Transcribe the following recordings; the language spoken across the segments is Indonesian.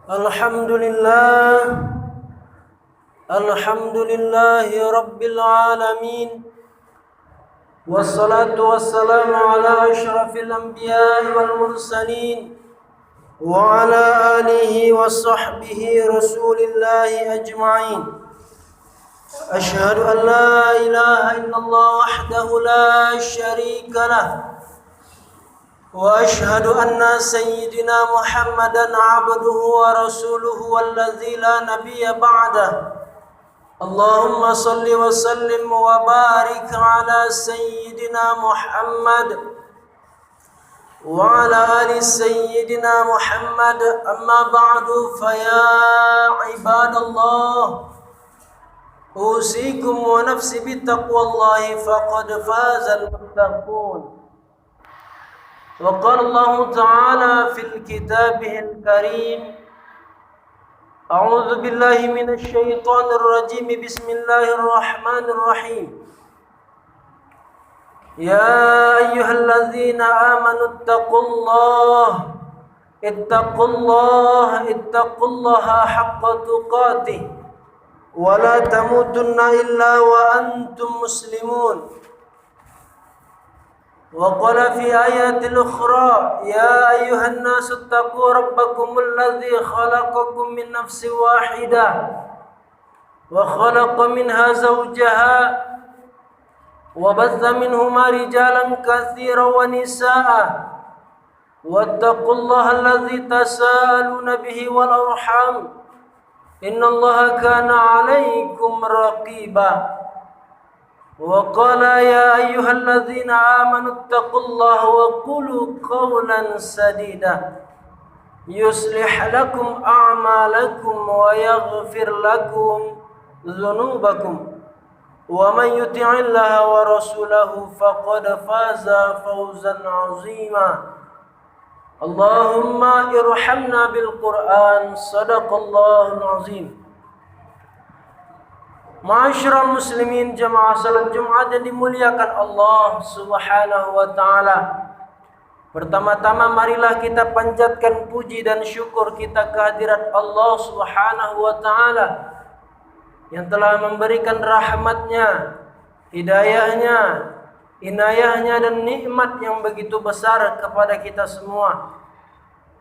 Alhamdulillah, alhamdulillahi rabbil alamin. Wassalatu wassalamu ala asyrafil anbiya'i wal mursalin wa ala alihi wa sahbihi rasulillahi ajma'in. Ashhadu an la ilaha illallah wahdahu la syarika lah, wa ashhadu anna sayyidina Muhammadan abduhu wa rasuluhu walladzi la nabiyya ba'dah. Allahumma salli wa sallim wa barik ala sayyidina Muhammad wa ala ali sayyidina Muhammad. Amma ba'du, fa ya ibadallah, usikum wa nafsi bittaqwallahi faqad fazal muttaqun. Wa qala Allah ta'ala fil kitabihil karim, a'udzu billahi minasy syaithanir rajim, bismillahirrahmanirrahim. Ya ayyuhalladzina amanu ittaqullaha haqqa tuqatih wa la tamutunna illa wa antum muslimun. Wa qala fi ayatil ukhra, ya ayyuhan nasu ittaqu rabbakumul ladzi khalaqakum min nafsin wahidah wa khalaqa minha zawjaha wa batha minhuma rijalan katsiran wa nisaa'a wattaqullaha alladzi tasaaluna bihi wal arham innallaha kana 'alaikum raqiba. Wa qala ya ayyuhalladzina amanu ittaqullaha wa qulu qawlan sadida yuslih lakum a'malakum wa yaghfir lakum dhunubakum wa man yuti'illaha wa rasulahu faqad faza fawzan 'azima. Allahumma irhamna bil Qur'an, sadaqallahul 'azim. Ma'asyiral muslimin, jamaah salat Jumat yang dimuliakan Allah Subhanahu wa taala. Pertama-tama marilah kita panjatkan puji dan syukur kita kehadirat Allah Subhanahu wa taala yang telah memberikan rahmatnya, hidayahnya, inayahnya dan nikmat yang begitu besar kepada kita semua.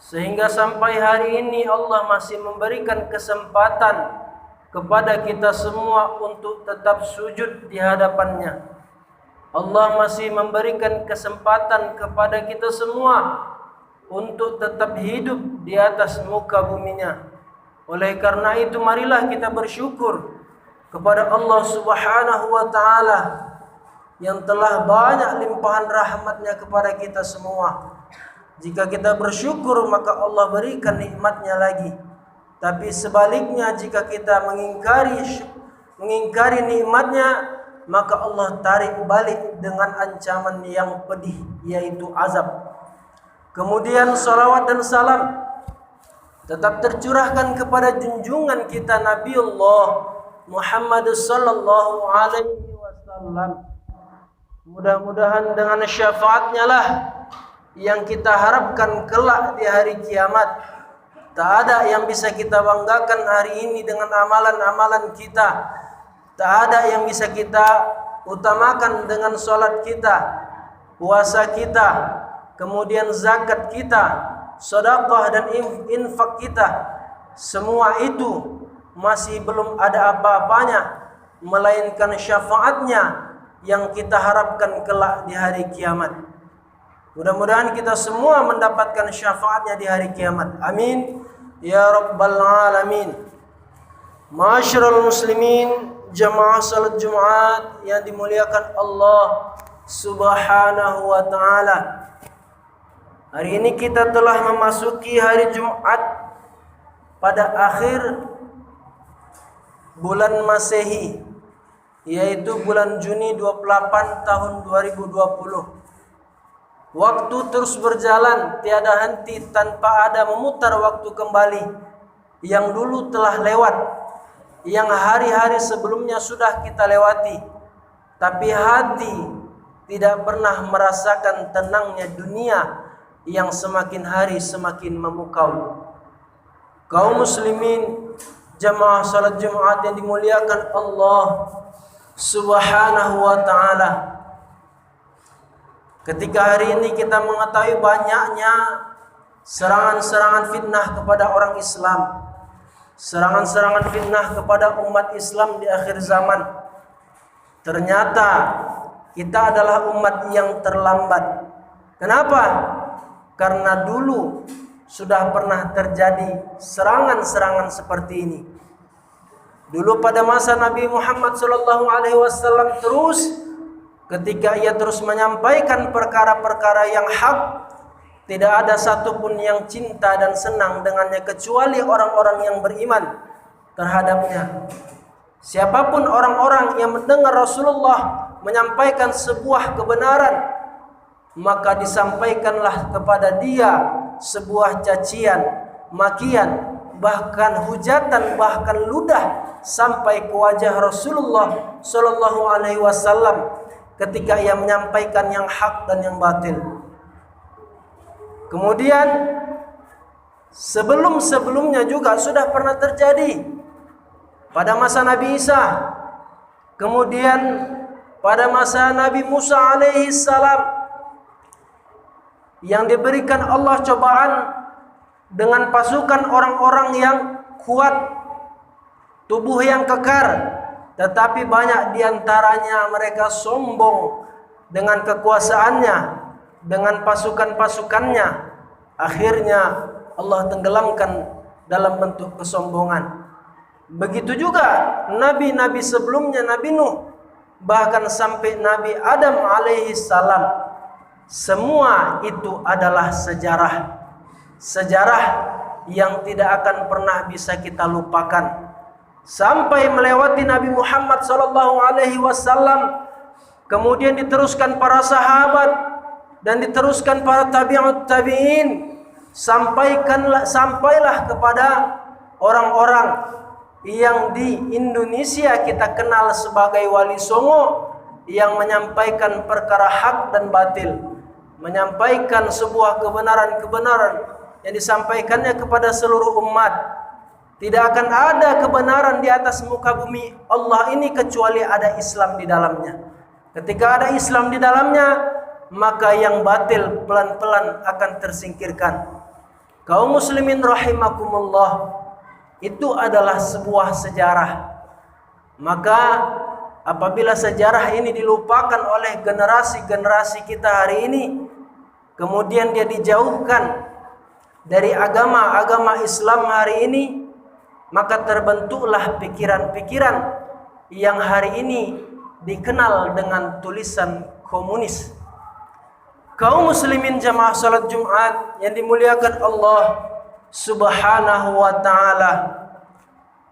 Sehingga sampai hari ini Allah masih memberikan kesempatan kepada kita semua untuk tetap sujud di hadapannya. Allah masih memberikan kesempatan kepada kita semua untuk tetap hidup di atas muka buminya. Oleh karena itu marilah kita bersyukur kepada Allah Subhanahu wa taala yang telah banyak limpahan rahmatnya kepada kita semua. Jika kita bersyukur maka Allah berikan nikmatnya lagi. Tapi sebaliknya jika kita mengingkari nikmatnya, maka Allah tarik balik dengan ancaman yang pedih, yaitu azab. Kemudian salawat dan salam tetap tercurahkan kepada junjungan kita Nabiullah Muhammad sallallahu alaihi wasallam. Mudah-mudahan dengan syafaatnya lah yang kita harapkan kelak di hari kiamat. Tak ada yang bisa kita banggakan hari ini dengan amalan-amalan kita. Tak ada yang bisa kita utamakan dengan sholat kita, puasa kita, kemudian zakat kita, sedekah dan infak kita. Semua itu masih belum ada apa-apanya, melainkan syafaatnya yang kita harapkan kelak di hari kiamat. Mudah-mudahan kita semua mendapatkan syafaatnya di hari kiamat. Amin ya rabbal alamin. Ma'asyiral muslimin, jamaah salat Jumat yang dimuliakan Allah Subhanahu wa taala. Hari ini kita telah memasuki hari Jumat pada akhir bulan Masehi, yaitu bulan Juni 28 tahun 2020. Waktu terus berjalan tiada henti tanpa ada memutar waktu kembali yang dulu telah lewat, yang hari-hari sebelumnya sudah kita lewati. Tapi hati tidak pernah merasakan tenangnya dunia yang semakin hari semakin memukau. Kaum muslimin jamaah salat Jumat yang dimuliakan Allah Subhanahu wa taala. Ketika hari ini kita mengetahui banyaknya serangan-serangan fitnah kepada orang Islam, serangan-serangan fitnah kepada umat Islam di akhir zaman. Ternyata kita adalah umat yang terlambat. Kenapa? Karena dulu sudah pernah terjadi serangan-serangan seperti ini. Dulu pada masa Nabi Muhammad SAW ketika ia terus menyampaikan perkara-perkara yang hak, tidak ada satupun yang cinta dan senang dengannya kecuali orang-orang yang beriman terhadapnya. Siapapun orang-orang yang mendengar Rasulullah menyampaikan sebuah kebenaran, maka disampaikanlah kepada dia sebuah cacian, makian, bahkan hujatan, bahkan ludah sampai ke wajah Rasulullah sallallahu alaihi wasallam ketika ia menyampaikan yang hak dan yang batil. Kemudian sebelum-sebelumnya juga sudah pernah terjadi pada masa Nabi Isa, kemudian pada masa Nabi Musa alaihi salam, yang diberikan Allah cobaan dengan pasukan orang-orang yang kuat, tubuh yang kekar, tetapi banyak diantaranya mereka sombong dengan kekuasaannya, dengan pasukan-pasukannya. Akhirnya Allah tenggelamkan dalam bentuk kesombongan. Begitu juga nabi-nabi sebelumnya, Nabi Nuh, bahkan sampai Nabi Adam alaihi salam. Semua itu adalah sejarah. Sejarah yang tidak akan pernah bisa kita lupakan. Sampai melewati Nabi Muhammad SAW, kemudian diteruskan para sahabat dan diteruskan para tabi'ut tabi'in, sampailah kepada orang-orang yang di Indonesia kita kenal sebagai Wali Songo, yang menyampaikan perkara hak dan batil, menyampaikan sebuah kebenaran-kebenaran yang disampaikannya kepada seluruh umat. Tidak akan ada kebenaran di atas muka bumi Allah ini kecuali ada Islam di dalamnya. Ketika ada Islam di dalamnya, maka yang batil pelan-pelan akan tersingkirkan. Kaum muslimin rahimakumullah, itu adalah sebuah sejarah. Maka apabila sejarah ini dilupakan oleh generasi-generasi kita hari ini, kemudian dia dijauhkan dari agama Islam hari ini, maka terbentuklah pikiran-pikiran yang hari ini dikenal dengan tulisan komunis. Kaum muslimin jamaah salat Jumat yang dimuliakan Allah Subhanahu wa taala,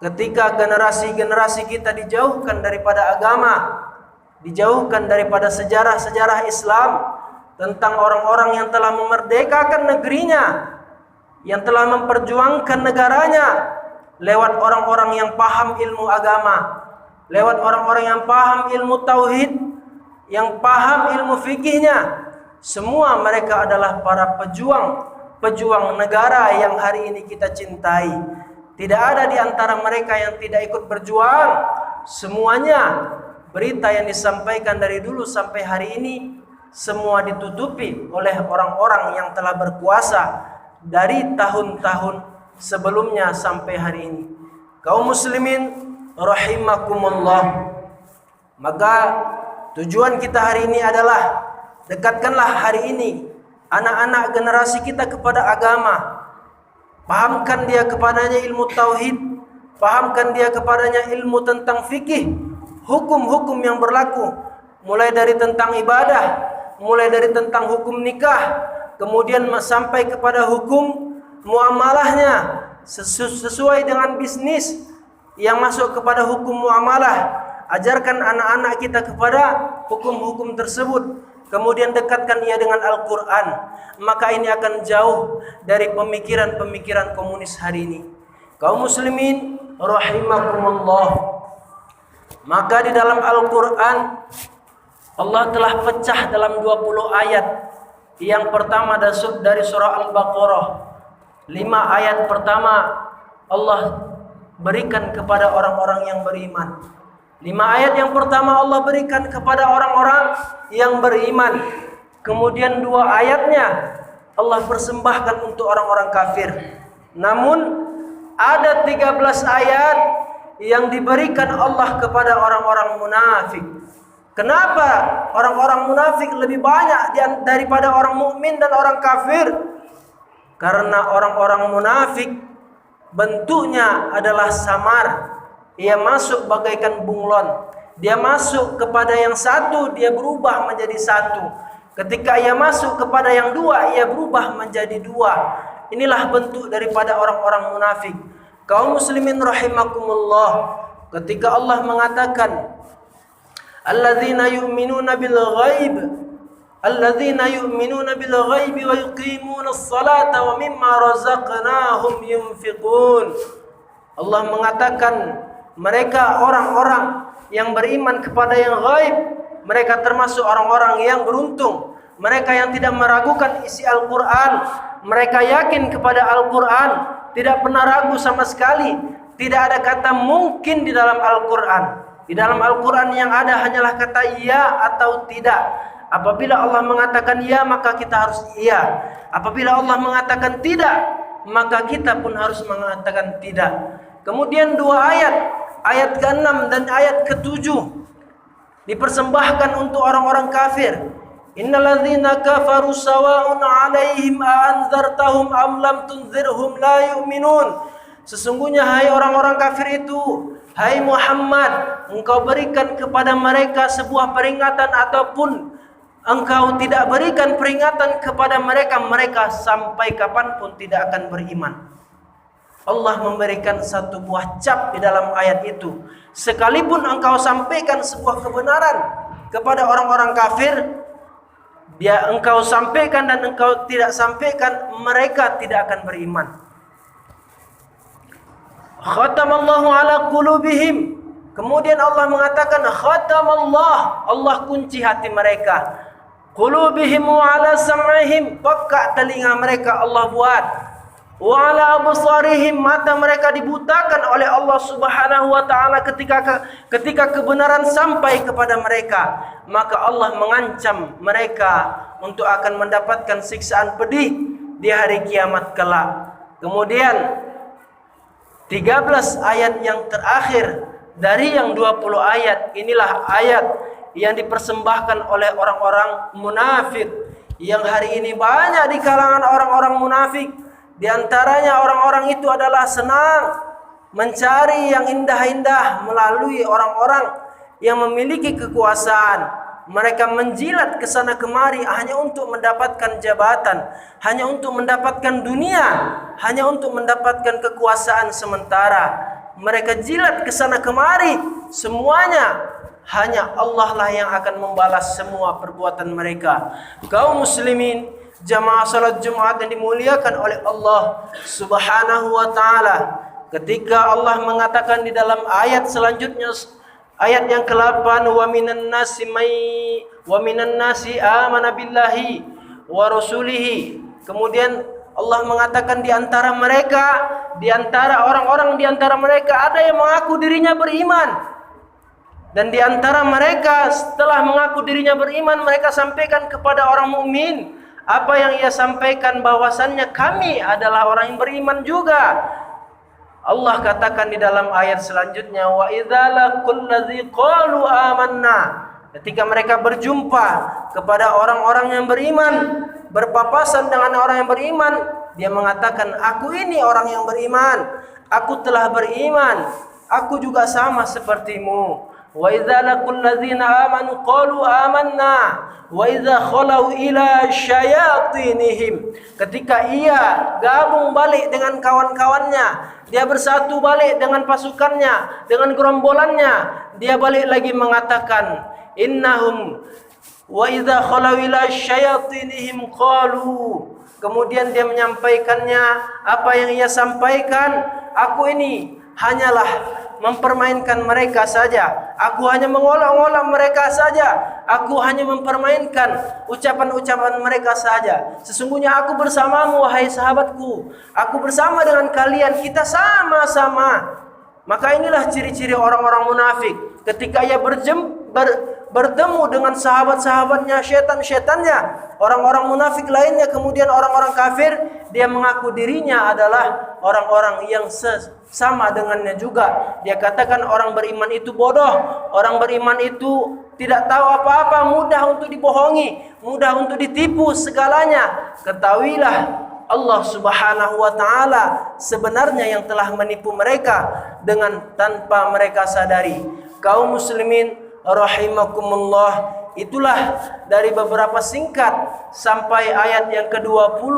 ketika generasi-generasi kita dijauhkan daripada agama, dijauhkan daripada sejarah-sejarah Islam tentang orang-orang yang telah memerdekakan negerinya, yang telah memperjuangkan negaranya lewat orang-orang yang paham ilmu agama, lewat orang-orang yang paham ilmu tauhid, yang paham ilmu fikihnya. Semua mereka adalah para pejuang negara yang hari ini kita cintai. Tidak ada di antara mereka yang tidak ikut berjuang. Semuanya berita yang disampaikan dari dulu sampai hari ini semua ditutupi oleh orang-orang yang telah berkuasa dari tahun-tahun sebelumnya sampai hari ini. Kaum muslimin rahimakumullah, maka tujuan kita hari ini adalah dekatkanlah hari ini anak-anak generasi kita kepada agama. Pahamkan dia kepadanya ilmu tauhid, pahamkan dia kepadanya ilmu tentang fikih, hukum-hukum yang berlaku, mulai dari tentang ibadah, mulai dari tentang hukum nikah, kemudian sampai kepada hukum muamalahnya sesuai dengan bisnis yang masuk kepada hukum muamalah. Ajarkan anak-anak kita kepada hukum-hukum tersebut. Kemudian dekatkan ia dengan Al-Quran, maka ini akan jauh dari pemikiran-pemikiran komunis hari ini. Kaum muslimin rahimakumullah, maka di dalam Al-Quran Allah telah pecah dalam 20 ayat. Yang pertama dari surah Al-Baqarah, 5 ayat pertama Allah berikan kepada orang-orang yang beriman. 5 ayat yang pertama Allah berikan kepada orang-orang yang beriman. Kemudian 2 ayatnya Allah persembahkan untuk orang-orang kafir. Namun ada 13 ayat yang diberikan Allah kepada orang-orang munafik. Kenapa orang-orang munafik lebih banyak daripada orang mukmin dan orang kafir? Karena orang-orang munafik bentuknya adalah samar. Ia masuk bagaikan bunglon. Dia masuk kepada yang satu, dia berubah menjadi satu. Ketika ia masuk kepada yang dua, ia berubah menjadi dua. Inilah bentuk daripada orang-orang munafik. Kaum muslimin rahimakumullah, ketika Allah mengatakan alladzina yu'minuna bil ghaib, alladzina yu'minuna bil ghaibi wa yuqimuna as-salata wa mimma razaqnahum yunfiqun. Allah mengatakan mereka orang-orang yang beriman kepada yang gaib. Mereka termasuk orang-orang yang beruntung. Mereka yang tidak meragukan isi Al-Quran. Mereka yakin kepada Al-Quran, tidak pernah ragu sama sekali. Tidak ada kata mungkin di dalam Al-Quran. Di dalam Al-Quran yang ada hanyalah kata iya atau tidak. Apabila Allah mengatakan iya, maka kita harus iya. Apabila Allah mengatakan tidak, maka kita pun harus mengatakan tidak. Kemudian 2 ayat, ayat ke-6 dan ayat ke-7 dipersembahkan untuk orang-orang kafir. Innalladzina kafaru sawa'un 'alaihim a'anzartahum am lam tunzirhum la yu'minun. Sesungguhnya hai orang-orang kafir itu, hai Muhammad, engkau berikan kepada mereka sebuah peringatan ataupun engkau tidak berikan peringatan kepada mereka, mereka sampai kapanpun tidak akan beriman. Allah memberikan satu buah cap di dalam ayat itu. Sekalipun engkau sampaikan sebuah kebenaran kepada orang-orang kafir, engkau sampaikan dan engkau tidak sampaikan, mereka tidak akan beriman. Khatamallahu ala qulubihim. Kemudian Allah mengatakan khatamallah, Allah kunci hati mereka. Qulubihim wa ala sam'ihim, peka telinga mereka Allah buat. Wa ala absarihim, mata mereka dibutakan oleh Allah Subhanahu wa taala ketika kebenaran sampai kepada mereka. Maka Allah mengancam mereka untuk akan mendapatkan siksaan pedih di hari kiamat kelak. Kemudian 13 ayat yang terakhir dari yang 20 ayat, inilah ayat yang dipersembahkan oleh orang-orang munafik, yang hari ini banyak di kalangan orang-orang munafik. Di antaranya orang-orang itu adalah senang mencari yang indah-indah melalui orang-orang yang memiliki kekuasaan. Mereka menjilat ke sana kemari hanya untuk mendapatkan jabatan, hanya untuk mendapatkan dunia, hanya untuk mendapatkan kekuasaan sementara. Mereka jilat ke sana kemari, semuanya hanya Allah lah yang akan membalas semua perbuatan mereka. Kaum muslimin, jamaah salat Jumat yang dimuliakan oleh Allah Subhanahu wa taala, ketika Allah mengatakan di dalam ayat selanjutnya, ayat yang ke-8, wa minan nasi amana billahi wa rasulihi. Kemudian Allah mengatakan di antara mereka, di antara orang-orang di antara mereka ada yang mengaku dirinya beriman. Dan di antara mereka setelah mengaku dirinya beriman, mereka sampaikan kepada orang mukmin apa yang ia sampaikan, bahwasannya kami adalah orang yang beriman juga. Allah katakan di dalam ayat selanjutnya, wa idza laqul ladzi qalu amanna. Ketika mereka berjumpa kepada orang-orang yang beriman, berpapasan dengan orang yang beriman, dia mengatakan, aku ini orang yang beriman, aku telah beriman, aku juga sama sepertimu. Wa idza laqul ladzina amanu qalu amanna wa idza khalau ila syayatinihim. Ketika ia gabung balik dengan kawan-kawannya, dia bersatu balik dengan pasukannya, dengan gerombolannya, dia balik lagi mengatakan innahum wa idza khalau ila syayatinihim qalu. Kemudian dia menyampaikannya apa yang ia sampaikan, aku ini hanyalah mempermainkan mereka saja. Aku hanya mengolok-olok mereka saja. Aku hanya mempermainkan ucapan-ucapan mereka saja. Sesungguhnya aku bersamamu, wahai sahabatku. Aku bersama dengan kalian, kita sama-sama. Maka inilah ciri-ciri orang-orang munafik. Ketika ia bertemu dengan sahabat-sahabatnya, setan-setannya, orang-orang munafik lainnya, kemudian orang-orang kafir, dia mengaku dirinya adalah orang-orang yang sama dengannya juga. Dia katakan orang beriman itu bodoh, orang beriman itu tidak tahu apa-apa, mudah untuk dibohongi, mudah untuk ditipu segalanya. Ketahuilah, Allah Subhanahu wa taala sebenarnya yang telah menipu mereka dengan tanpa mereka sadari. Kaum muslimin rahimakumullah, itulah dari beberapa singkat sampai ayat yang ke-20,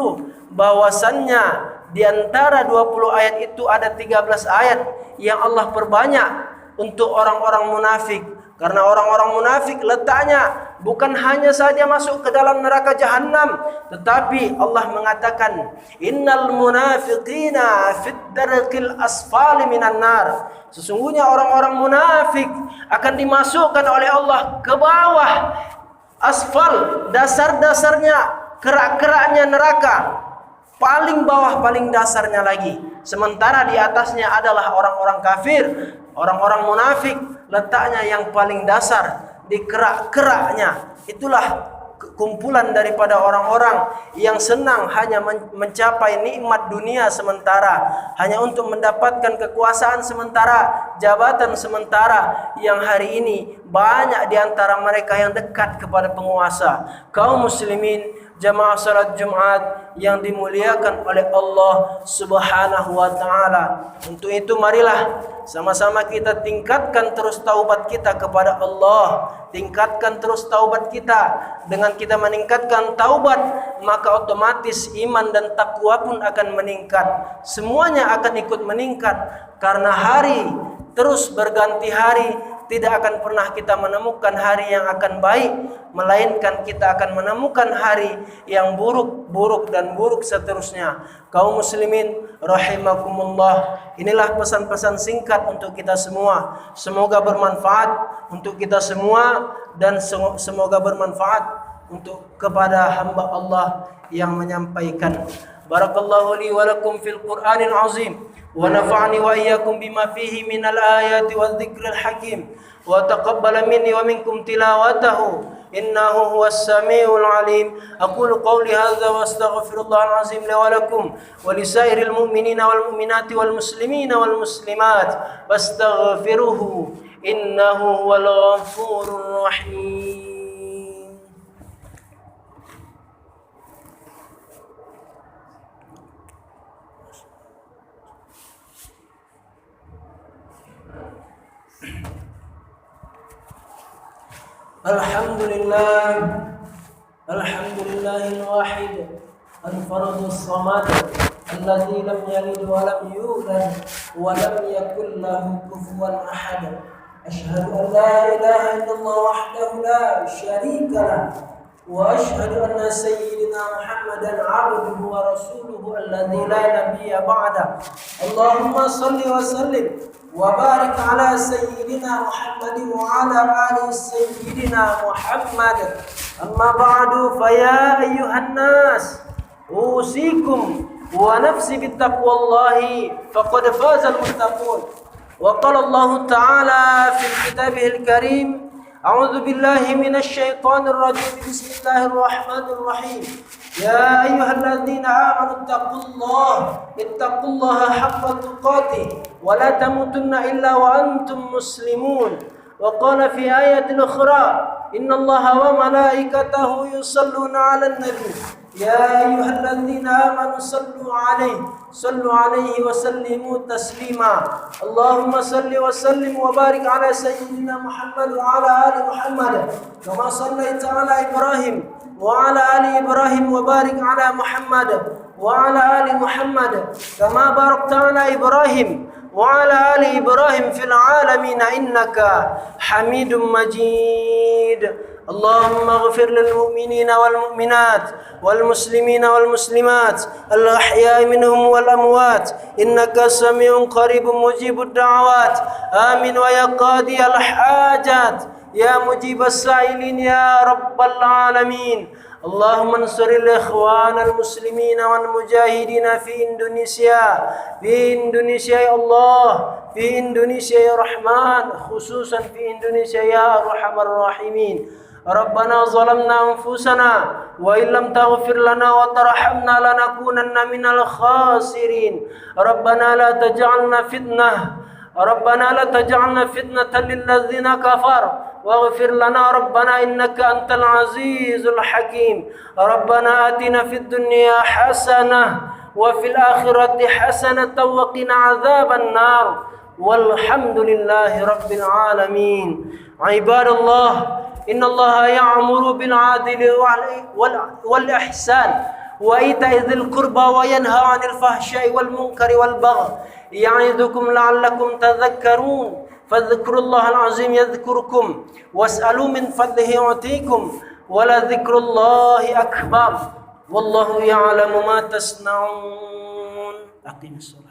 bahwasannya di antara 20 ayat itu ada 13 ayat yang Allah perbanyak untuk orang-orang munafik. Karena orang-orang munafik letaknya bukan hanya saja masuk ke dalam neraka jahanam, tetapi Allah mengatakan, innal munafiqina fid darqil asfali minan nar. Sesungguhnya orang-orang munafik akan dimasukkan oleh Allah ke bawah asfal, dasar-dasarnya, kerak-keraknya neraka, paling bawah, paling dasarnya lagi. Sementara di atasnya adalah orang-orang kafir, orang-orang munafik letaknya yang paling dasar, di kerak-keraknya. Itulah kumpulan daripada orang-orang yang senang hanya mencapai nikmat dunia sementara, hanya untuk mendapatkan kekuasaan sementara, jabatan sementara, yang hari ini banyak di antara mereka yang dekat kepada penguasa. Kaum muslimin jamaah salat Jumat yang dimuliakan oleh Allah Subhanahu wa taala. Untuk itu marilah sama-sama kita tingkatkan terus taubat kita kepada Allah. Tingkatkan terus taubat kita. Dengan kita meningkatkan taubat, maka otomatis iman dan takwa pun akan meningkat. Semuanya akan ikut meningkat, karena hari terus berganti hari. Tidak akan pernah kita menemukan hari yang akan baik, melainkan kita akan menemukan hari yang buruk, buruk dan buruk seterusnya. Kaum muslimin rahimakumullah, inilah pesan-pesan singkat untuk kita semua. Semoga bermanfaat untuk kita semua, dan semoga bermanfaat untuk kepada hamba Allah yang menyampaikan. Barakallahu li wa lakum fil Qur'anil azim. ونفعني وإياكم بما فيه من الآيات والذكر الحكيم وتقبل مني ومنكم تلاوته إنه هو السميع العليم. أقول قولي هذا وأستغفر الله العظيم لي ولكم ولسائر المؤمنين والمؤمنات والمسلمين والمسلمات فاستغفروه إنه هو الغفور الرحيم. Alhamdulillah, alhamdulillahil wahid al-fardus samad alladzi lam yalid wa lam yulad wa lam yakul lahu kufuwan ahad. Asyhadu an la ilaha illallah wahdahu la syarika lah, wa asyhadu anna sayyidina Muhammadan abduhu wa rasuluhu alladzi la nabiyya ba'da. Allahumma shalli wa sallim wa barik ala sayyidina Muhammad wa ala ali sayyidina Muhammad. Amma ba'du, fa ya ayyuhan nas, usikum wa nafsi bittaqwallahi faqad fazal muttaqun. Wa qala Allah ta'ala fi kitabihil karim, a'udzu billahi minasy syaithanir rajim, bismillahir rahmanir rahim. Ya ayyuhalladzina amanu ittaqullaha haqqa tuqatih wa la tamutunna illa wa antum muslimun. Wa qala fi ayatin ukhra, innallaha wa malaikatahu yusalluna 'alan nabi. Ya ayyuhalladzina amanu sallu 'alaihi wa sallimu taslima. Allahumma salli wa sallim wa barik ala sayyidina Muhammad wa ala ali Muhammad kama sallaita ala Ibrahim wa ala ali Ibrahim wa barik ala Muhammad wa ala ali Muhammad kama barakta ala Ibrahim wa ala ali Ibrahim fil alamin innaka Hamidum Majid. اللهم اغفر للمؤمنين والمؤمنات والمسلمين والمسلمات الأحياء منهم والأموات إنك سميع قريب مجيب الدعوات آمين ويا قاضي الحاجات يا مجيب السائلين يا رب العالمين. اللهم انصر الإخوان المسلمين والمجاهدين في إندونيسيا يا الله، في إندونيسيا يا رحمن، خصوصا في إندونيسيا يا أرحم الراحمين. ربنا ظلمنا أنفسنا وإن لم تغفر لنا وترحمنا لنكونن من الخاسرين. ربنا لا تجعلنا فتنة للذين كفروا واغفر لنا ربنا إنك أنت العزيز الحكيم. ربنا آتنا في الدنيا حسنة وفي الآخرة حسنة وقنا عذاب النار والحمد لله رب العالمين. عباد الله، إن الله يأمر بالعدل والإحسان وإيتاء ذي القربى وينهى عن الفحشاء والمنكر والبغي يعظكم لعلكم تذكرون. فاذكروا الله العظيم يذكركم واسألوا من فضله يعطيكم ولذكر الله أكبر والله يعلم ما تصنعون. أقم الصلاة.